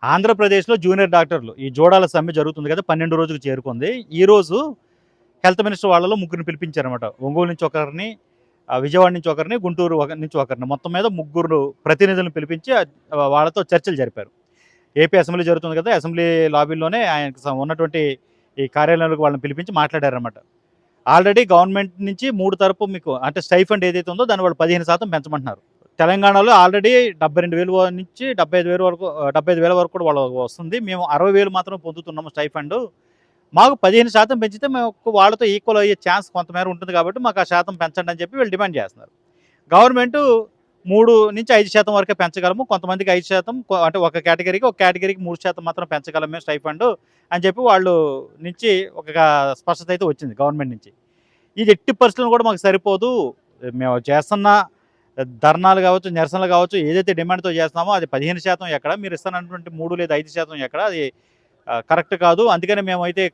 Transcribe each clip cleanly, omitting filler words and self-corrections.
ఆంధ్రప్రదేశ్‌లో జూనియర్ డాక్టర్లు ఈ జోడాల సమ్మె జరుగుతుంది కదా! 12 రోజులకు చేరుకుంది. ఈరోజు హెల్త్ మినిస్టర్ వాళ్ళలో ముగ్గురిని పిలిపించారన్నమాట. ఒంగోలు నుంచి ఒకరిని, విజయవాడ నుంచి ఒకరిని, గుంటూరు నుంచి ఒకరిని. మొత్తం మీద ముగ్గురు ప్రతినిధులను పిలిపించి వాళ్ళతో చర్చలు జరిపారు. ఏపీ అసెంబ్లీ జరుగుతుంది కదా! అసెంబ్లీ లాబీలోనే ఆయనకు ఉన్నటువంటి ఈ కార్యాలయంలోకి వాళ్ళని పిలిపించి మాట్లాడారన్నమాట. ఆల్రెడీ గవర్నమెంట్ నుంచి 3 తరపు మీకు అంటే స్టైఫండ్ ఏదైతే ఉందో దాన్ని వాళ్ళు 15% పెంచమంటున్నారు. తెలంగాణలో ఆల్రెడీ 72,000 నుంచి 75,000 వరకు 75,000 వరకు కూడా వాళ్ళకి వస్తుంది. మేము 60,000 మాత్రమే పొందుతున్నాము స్టైఫండు. మాకు 15% పెంచితే మేము వాళ్ళతో ఈక్వల్ అయ్యే ఛాన్స్ కొంతమేర ఉంటుంది కాబట్టి మాకు ఆ శాతం పెంచండి అని చెప్పి వీళ్ళు డిమాండ్ చేస్తున్నారు. గవర్నమెంటు 3-5% వరకే పెంచగలము. కొంతమందికి 5% అంటే ఒక కేటగిరీకి 3% మాత్రం పెంచగలం మేము స్టైఫండు అని చెప్పి వాళ్ళు నుంచి ఒక స్పష్టత అయితే వచ్చింది గవర్నమెంట్ నుంచి. ఇది ఎట్టి పరిస్థితుల్లో కూడా మాకు సరిపోదు. మేము చేస్తున్న ధర్నాలు కావచ్చు, నిరసనలు కావచ్చు, ఏదైతే డిమాండ్‌తో చేస్తున్నామో అది 15% ఎక్కడ, మీరు ఇస్తున్నటువంటి 3 లేదా 5% ఎక్కడ, అది కరెక్ట్ కాదు. అందుకని మేమైతే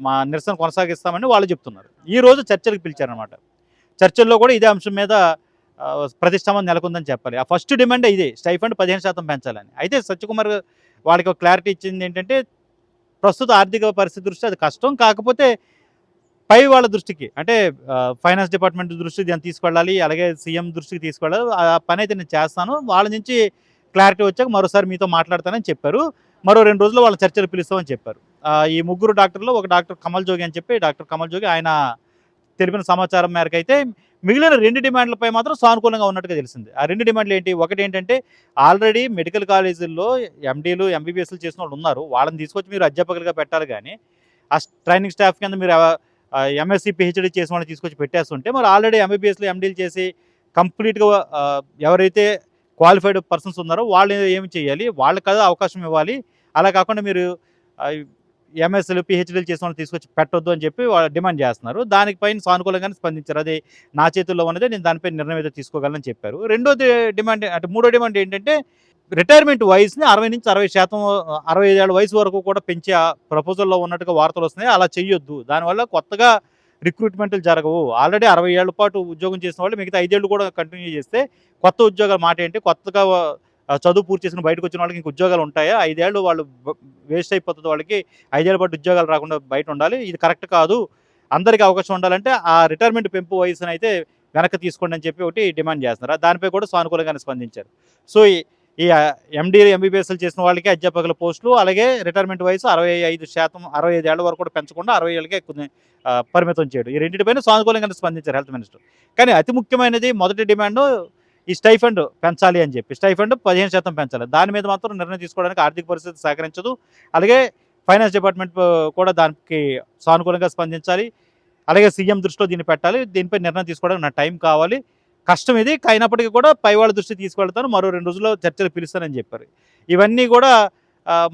మా నిరసన కొనసాగిస్తామని వాళ్ళు చెప్తున్నారు. ఈరోజు చర్చలకు పిలిచారనమాట. చర్చల్లో కూడా ఇదే అంశం మీద ప్రతిష్టంభన నెలకొందని చెప్పాలి. ఆ ఫస్ట్ డిమాండే ఇదే, స్టైఫండ్ 15% పెంచాలని. అయితే సత్యకుమార్ వాళ్ళకి ఒక క్లారిటీ ఇచ్చింది ఏంటంటే, ప్రస్తుత ఆర్థిక పరిస్థితి దృష్ట్యా అది కష్టం. కాకపోతే పై వాళ్ళ దృష్టికి అంటే ఫైనాన్స్ డిపార్ట్మెంట్ దృష్టికి దాన్ని తీసుకెళ్ళాలి, అలాగే సీఎం దృష్టికి తీసుకెళ్ళాలి. ఆ పని అయితే నేను చేస్తాను. వాళ్ళ నుంచి క్లారిటీ వచ్చాక మరోసారి మీతో మాట్లాడతానని చెప్పారు. మరో 2 రోజుల్లో వాళ్ళ చర్చలు పిలుస్తామని చెప్పారు. ఈ ముగ్గురు డాక్టర్లు ఒక డాక్టర్ కమల్ జోగి అని చెప్పి, డాక్టర్ కమల్ జోగి ఆయన తెలిపిన సమాచారం మేరకు అయితే మిగిలిన 2 డిమాండ్లపై మాత్రం సానుకూలంగా ఉన్నట్టుగా తెలిసింది. ఆ 2 డిమాండ్లు ఏంటి? ఒకటి ఏంటంటే, ఆల్రెడీ మెడికల్ కాలేజీల్లో ఎండీలు, ఎంబీబీఎస్లు చేసిన వాళ్ళు ఉన్నారు. వాళ్ళని తీసుకొచ్చి మీరు అధ్యాపకులుగా పెట్టాలి కానీ, ఆ ట్రైనింగ్ స్టాఫ్ కింద మీరు ఎంఎస్సీ, పీహెచ్డీ చేసిన వాళ్ళని తీసుకొచ్చి పెట్టేస్తుంటే, మరి ఆల్రెడీ ఎంబీబీఎస్లు, ఎండీలు చేసి కంప్లీట్‌గా ఎవరైతే క్వాలిఫైడ్ పర్సన్స్ ఉన్నారో వాళ్ళు ఏమి చేయాలి? వాళ్ళకి కదా అవకాశం ఇవ్వాలి. అలా కాకుండా మీరు ఎంఎస్‌లు, పీహెచ్డీలు చేసిన వాళ్ళని తీసుకొచ్చి పెట్టొద్దు అని చెప్పి వాళ్ళు డిమాండ్ చేస్తున్నారు. దానిపైన సానుకూలంగానే స్పందించారు. అది నా చేతుల్లో ఉన్నదే, నేను దానిపై నిర్ణయం అయితే తీసుకోగలనని చెప్పారు. రెండోది డిమాండ్ అంటే మూడో డిమాండ్ ఏంటంటే, రిటైర్మెంట్ వయసుని 60-60% 65 ఏళ్ల వయసు వరకు కూడా పెంచే ప్రపోజల్‌లో ఉన్నట్టుగా వార్తలు వస్తున్నాయి. అలా చేయొద్దు. దానివల్ల కొత్తగా రిక్రూట్మెంట్లు జరగవు. ఆల్రెడీ 60 ఏళ్ల పాటు ఉద్యోగం చేసిన వాళ్ళు మిగతా 5 ఏళ్ళు కూడా కంటిన్యూ చేస్తే కొత్త ఉద్యోగాల మాట ఏంటి? కొత్తగా చదువు పూర్తి చేసుకుని బయటకు వచ్చిన వాళ్ళకి ఇంక ఉద్యోగాలు ఉంటాయా? 5 ఏళ్ళు వాళ్ళు వేస్ట్ అయిపోతుంది వాళ్ళకి. 5 ఏళ్ల పాటు ఉద్యోగాలు రాకుండా బయట ఉండాలి. ఇది కరెక్ట్ కాదు. అందరికీ అవకాశం ఉండాలంటే ఆ రిటైర్మెంట్ పెంపు వయసునైతే వెనక్కి తీసుకోండి అని చెప్పి ఒకటి డిమాండ్ చేస్తున్నారు. దానిపై కూడా సానుకూలంగానే స్పందించారు. సో, ఈ ఎండీ, ఎంబీబీఎస్లు చేసిన వాళ్ళకి అధ్యాపకుల పోస్టులు, అలాగే రిటైర్మెంట్ వయసు 65%, 65 ఏళ్ల వరకు కూడా పెంచకుండా 60 ఏళ్ళకే పరిమితం చేయడం. ఈ రెండింటిపైన సానుకూలంగానే స్పందించారు హెల్త్ మినిస్టర్. కానీ అతి ముఖ్యమైనది మొదటి డిమాండ్ ఈ స్టైఫండ్ పెంచాలి అని చెప్పి. స్టైఫండ్ 15% పెంచాలి. దాని మీద మాత్రం నిర్ణయం తీసుకోవడానికి ఆర్థిక పరిస్థితి సహకరించదు. అలాగే ఫైనాన్స్ డిపార్ట్మెంట్ కూడా దానికి సానుకూలంగా స్పందించాలి. అలాగే సీఎం దృష్టిలో దీన్ని పెట్టాలి. దీనిపై నిర్ణయం తీసుకోవడానికి నాకు టైం కావాలి. కష్టం ఇది. అయినప్పటికీ కూడా పై వాళ్ళ దృష్టికి తీసుకెళ్తాను. మరో 2 రోజుల్లో చర్చలు పిలుస్తానని చెప్పారు. ఇవన్నీ కూడా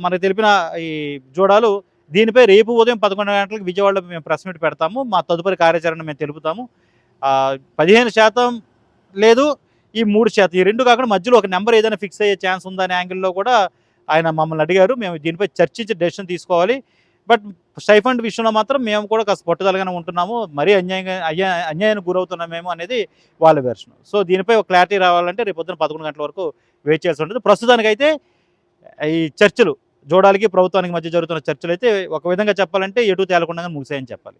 మనకు తెలిపిన ఈ జోడాలు. దీనిపై రేపు ఉదయం 11 గంటలకు విజయవాడలో మేము ప్రెస్ మీట్ పెడతాము. మా తదుపరి కార్యాచరణ మేము తెలుపుతాము. 15% లేదు, ఈ 3%, ఈ 2 కాకుండా మధ్యలో ఒక నెంబర్ ఏదైనా ఫిక్స్ అయ్యే ఛాన్స్ ఉందా అనే యాంగిల్లో కూడా ఆయన మమ్మల్ని అడిగారు. మేము దీనిపై చర్చించి డెసిషన్ తీసుకోవాలి. బట్ స్టైఫండ్ విషయంలో మాత్రం మేము కూడా కాస్త పట్టుదలగానే ఉంటున్నాము. మరీ అన్యాయానికి గురవుతున్నామేమో అనేది వాళ్ళ వెర్షన్. సో, దీనిపై ఒక క్లారిటీ రావాలంటే రేపు పొద్దున 11 గంటల వరకు వెయిట్ చేయాల్సి ఉంటుంది. ప్రస్తుతానికైతే ఈ చర్చలు జోడాలకి ప్రభుత్వానికి మధ్య జరుగుతున్న చర్చలు అయితే ఒక విధంగా చెప్పాలంటే ఎటు తేలకుండా ముగిసాయని చెప్పాలి.